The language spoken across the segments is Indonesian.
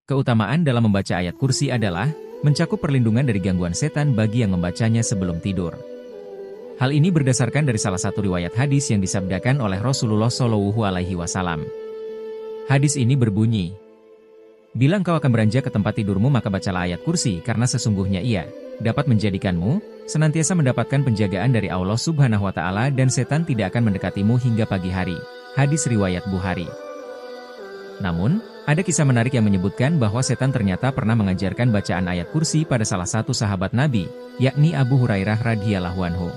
Keutamaan dalam membaca ayat kursi adalah mencakup perlindungan dari gangguan setan bagi yang membacanya sebelum tidur. Hal ini berdasarkan dari salah satu riwayat hadis yang disabdakan oleh Rasulullah Shallallahu Alaihi Wasallam. Hadis ini berbunyi, "Bila engkau akan beranjak ke tempat tidurmu maka bacalah ayat kursi karena sesungguhnya ia dapat menjadikanmu senantiasa mendapatkan penjagaan dari Allah Subhanahu wa Ta'ala dan setan tidak akan mendekatimu hingga pagi hari." Hadis riwayat Bukhari. Namun, ada kisah menarik yang menyebutkan bahwa setan ternyata pernah mengajarkan bacaan ayat kursi pada salah satu sahabat Nabi, yakni Abu Hurairah radhiyallahu anhu.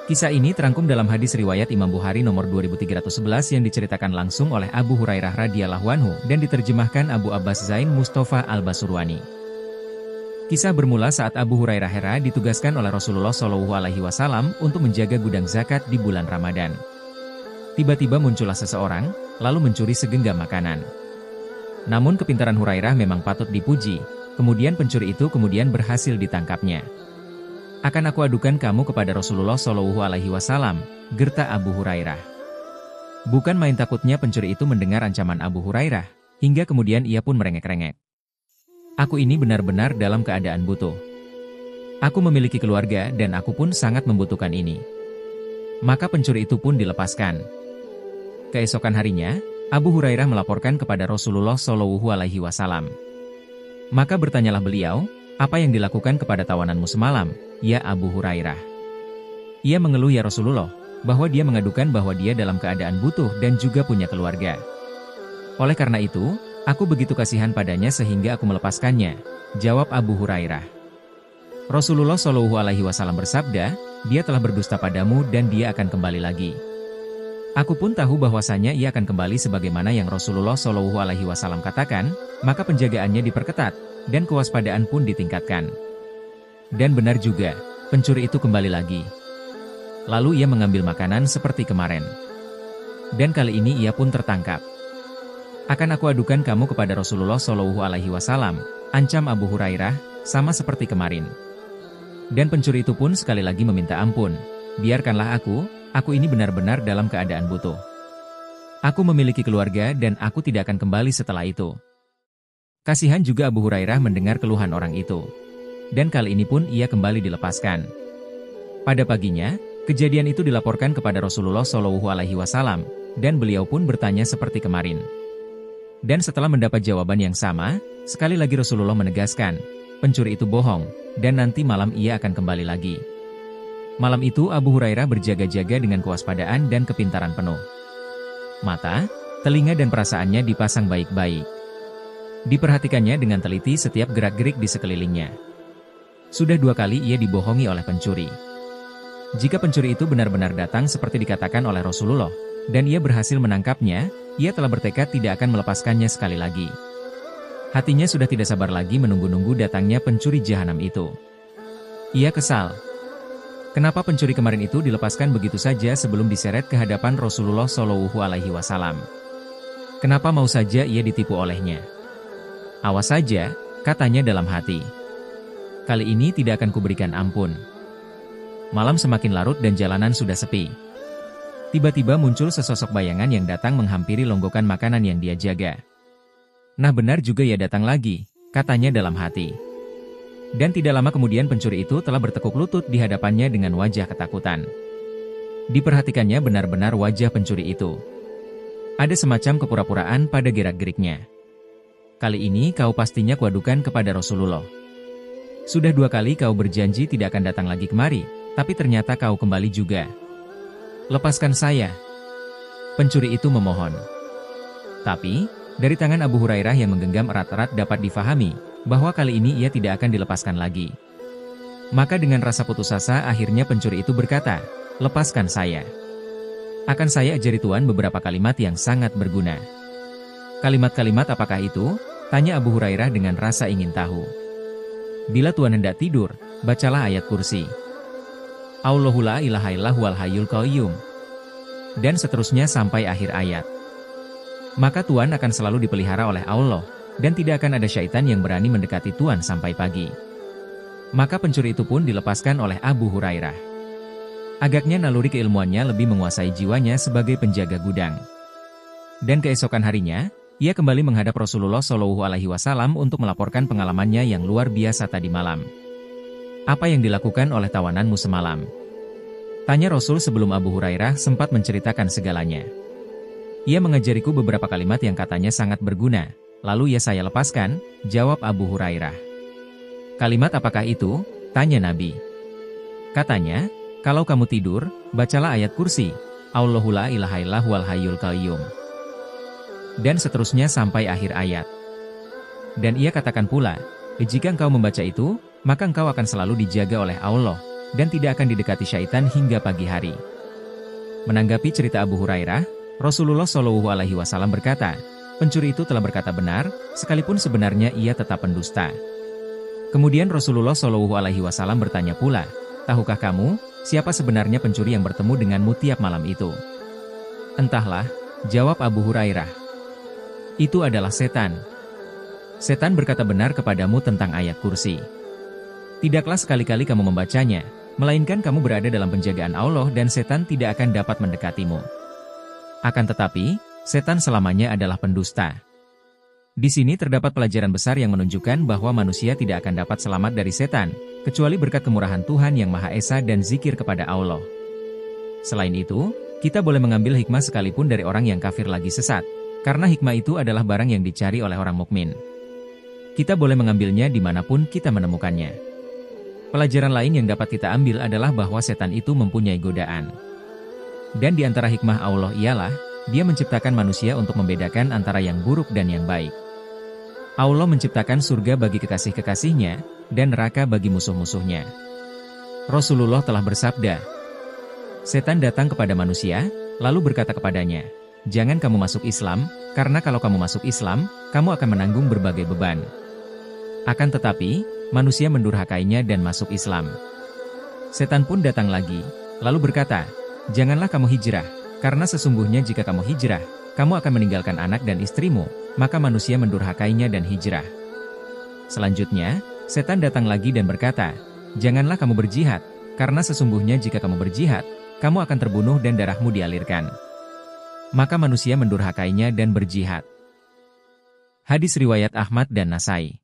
Kisah ini terangkum dalam hadis riwayat Imam Bukhari nomor 2311 yang diceritakan langsung oleh Abu Hurairah radhiyallahu anhu dan diterjemahkan Abu Abbas Zain Mustafa Al-Basurwani. Kisah bermula saat Abu Hurairah hera ditugaskan oleh Rasulullah Shallallahu Alaihi Wasallam untuk menjaga gudang zakat di bulan Ramadan. Tiba-tiba muncullah seseorang, lalu mencuri segenggam makanan. Namun kepintaran Hurairah memang patut dipuji, kemudian pencuri itu kemudian berhasil ditangkapnya. "Akan aku adukan kamu kepada Rasulullah Shallallahu Alaihi Wasallam," gerta Abu Hurairah. Bukan main takutnya pencuri itu mendengar ancaman Abu Hurairah, hingga kemudian ia pun merengek-rengek. "Aku ini benar-benar dalam keadaan butuh. Aku memiliki keluarga dan aku pun sangat membutuhkan ini." Maka pencuri itu pun dilepaskan. Keesokan harinya, Abu Hurairah melaporkan kepada Rasulullah Shallallahu Alaihi Wasallam. Maka bertanyalah beliau, "Apa yang dilakukan kepada tawananmu semalam, ya Abu Hurairah?" Ia mengeluh, "Ya Rasulullah, bahwa dia mengadukan bahwa dia dalam keadaan butuh dan juga punya keluarga. Oleh karena itu, aku begitu kasihan padanya sehingga aku melepaskannya," jawab Abu Hurairah. Rasulullah Shallallahu Alaihi Wasallam bersabda, "Dia telah berdusta padamu dan dia akan kembali lagi." Aku pun tahu bahwasanya ia akan kembali sebagaimana yang Rasulullah Shallallahu Alaihi Wasallam katakan, maka penjagaannya diperketat, dan kewaspadaan pun ditingkatkan. Dan benar juga, pencuri itu kembali lagi. Lalu ia mengambil makanan seperti kemarin. Dan kali ini ia pun tertangkap. "Akan aku adukan kamu kepada Rasulullah Shallallahu Alaihi Wasallam," ancam Abu Hurairah, "sama seperti kemarin." Dan pencuri itu pun sekali lagi meminta ampun, "Biarkanlah aku ini benar-benar dalam keadaan butuh. Aku memiliki keluarga dan aku tidak akan kembali setelah itu." Kasihan juga Abu Hurairah mendengar keluhan orang itu. Dan kali ini pun ia kembali dilepaskan. Pada paginya, kejadian itu dilaporkan kepada Rasulullah Shallallahu Alaihi Wasallam, dan beliau pun bertanya seperti kemarin. Dan setelah mendapat jawaban yang sama, sekali lagi Rasulullah menegaskan, pencuri itu bohong, dan nanti malam ia akan kembali lagi. Malam itu Abu Hurairah berjaga-jaga dengan kewaspadaan dan kepintaran penuh. Mata, telinga dan perasaannya dipasang baik-baik. Diperhatikannya dengan teliti setiap gerak-gerik di sekelilingnya. Sudah 2 kali ia dibohongi oleh pencuri. Jika pencuri itu benar-benar datang seperti dikatakan oleh Rasulullah, dan ia berhasil menangkapnya, ia telah bertekad tidak akan melepaskannya sekali lagi. Hatinya sudah tidak sabar lagi menunggu-nunggu datangnya pencuri jahanam itu. Ia kesal. Kenapa pencuri kemarin itu dilepaskan begitu saja sebelum diseret ke hadapan Rasulullah Shallallahu Alaihi Wasallam? Kenapa mau saja ia ditipu olehnya? "Awas saja," katanya dalam hati. "Kali ini tidak akan kuberikan ampun." Malam semakin larut dan jalanan sudah sepi. Tiba-tiba muncul sesosok bayangan yang datang menghampiri longgokan makanan yang dia jaga. "Nah benar juga ya datang lagi," katanya dalam hati. Dan tidak lama kemudian pencuri itu telah bertekuk lutut di hadapannya dengan wajah ketakutan. Diperhatikannya benar-benar wajah pencuri itu. Ada semacam kepura-puraan pada gerak-geriknya. "Kali ini kau pastinya kuadukan kepada Rasulullah. Sudah 2 kali kau berjanji tidak akan datang lagi kemari, tapi ternyata kau kembali juga. Lepaskan saya." Pencuri itu memohon. Tapi, dari tangan Abu Hurairah yang menggenggam erat-erat dapat difahami, bahwa kali ini ia tidak akan dilepaskan lagi. Maka dengan rasa putus asa akhirnya pencuri itu berkata, "Lepaskan saya. Akan saya ajari Tuan beberapa kalimat yang sangat berguna." "Kalimat-kalimat apakah itu?" tanya Abu Hurairah dengan rasa ingin tahu. "Bila Tuan hendak tidur, bacalah ayat kursi. Allahu la ilaha illallah wal hayyul qayyum." Dan seterusnya sampai akhir ayat. Maka Tuan akan selalu dipelihara oleh Allah, dan tidak akan ada syaitan yang berani mendekati Tuan sampai pagi. Maka pencuri itu pun dilepaskan oleh Abu Hurairah. Agaknya naluri keilmuannya lebih menguasai jiwanya sebagai penjaga gudang. Dan keesokan harinya, Ia kembali menghadap Rasulullah Shallallahu Alaihi Wasallam untuk melaporkan pengalamannya yang luar biasa tadi malam. Apa yang dilakukan oleh tawananmu semalam? Tanya Rasul sebelum Abu Hurairah sempat menceritakan segalanya. Ia mengajariku beberapa kalimat yang katanya sangat berguna. Lalu ya saya lepaskan, jawab Abu Hurairah. Kalimat apakah itu? Tanya Nabi. Katanya, kalau kamu tidur, bacalah ayat kursi. Allahu la ilaha illa huwal hayyul qayyum. Dan seterusnya sampai akhir ayat. Dan ia katakan pula, jika engkau membaca itu, maka engkau akan selalu dijaga oleh Allah, dan tidak akan didekati syaitan hingga pagi hari. Menanggapi cerita Abu Hurairah, Rasulullah Shallallahu Alaihi Wasallam berkata, pencuri itu telah berkata benar, sekalipun sebenarnya ia tetap pendusta. Kemudian Rasulullah Shallallahu Alaihi Wasallam bertanya pula, tahukah kamu, siapa sebenarnya pencuri yang bertemu denganmu tiap malam itu? Entahlah, jawab Abu Hurairah. Itu adalah setan. Setan berkata benar kepadamu tentang ayat kursi. Tidaklah sekali-kali kamu membacanya, melainkan kamu berada dalam penjagaan Allah dan setan tidak akan dapat mendekatimu. Akan tetapi, setan selamanya adalah pendusta. Di sini terdapat pelajaran besar yang menunjukkan bahwa manusia tidak akan dapat selamat dari setan, kecuali berkat kemurahan Tuhan yang Maha Esa dan zikir kepada Allah. Selain itu, kita boleh mengambil hikmah sekalipun dari orang yang kafir lagi sesat, karena hikmah itu adalah barang yang dicari oleh orang mukmin. Kita boleh mengambilnya dimanapun kita menemukannya. Pelajaran lain yang dapat kita ambil adalah bahwa setan itu mempunyai godaan. Dan di antara hikmah Allah ialah, Dia menciptakan manusia untuk membedakan antara yang buruk dan yang baik. Allah menciptakan surga bagi kekasih-kekasihnya, dan neraka bagi musuh-musuhnya. Rasulullah telah bersabda, setan datang kepada manusia, lalu berkata kepadanya, jangan kamu masuk Islam, karena kalau kamu masuk Islam, kamu akan menanggung berbagai beban. Akan tetapi, manusia mendurhakainya dan masuk Islam. Setan pun datang lagi, lalu berkata, janganlah kamu hijrah, karena sesungguhnya jika kamu hijrah, kamu akan meninggalkan anak dan istrimu, maka manusia mendurhakainya dan hijrah. Selanjutnya, setan datang lagi dan berkata, janganlah kamu berjihad, karena sesungguhnya jika kamu berjihad, kamu akan terbunuh dan darahmu dialirkan. Maka manusia mendurhakainya dan berjihad. Hadis riwayat Ahmad dan Nasai.